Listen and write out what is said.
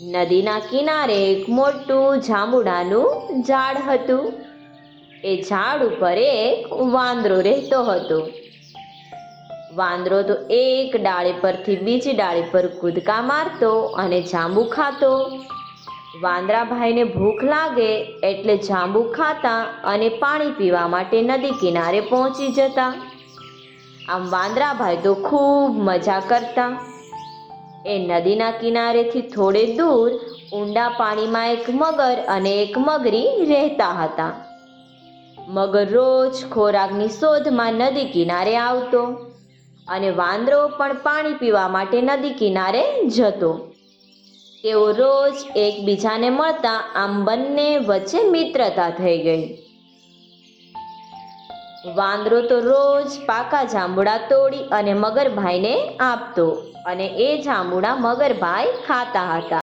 નદીના કિનારે એક મોટું જાંબુડાનું ઝાડ હતું. એ ઝાડ ઉપર એક વાંદરો રહેતો હતો. વાંદરો તો એક ડાળી પરથી બીજી ડાળી પર કૂદકા મારતો અને જાંબુ ખાતો. વાંદરાભાઈને ભૂખ લાગે એટલે જાંબુ ખાતા અને પાણી પીવા માટે નદી કિનારે પહોંચી જતા. આમ વાંદરાભાઈ તો ખૂબ મજા કરતા. એ નદીના કિનારેથી થોડે દૂર ઊંડા પાણીમાં એક મગર અને એક મગરી રહેતા હતા. મગર રોજ ખોરાકની શોધમાં નદી કિનારે આવતો અને વાંદરો પણ પાણી પીવા માટે નદી કિનારે જતો. તેઓ રોજ એકબીજાને મળતા. આમ બંને વચ્ચે મિત્રતા થઈ ગઈ. વાંદરો તો રોજ પાકા જાંબુડા તોડી અને મગરભાઈને આપતો અને એ જાંબુડા મગરભાઈ ખાતા હતા.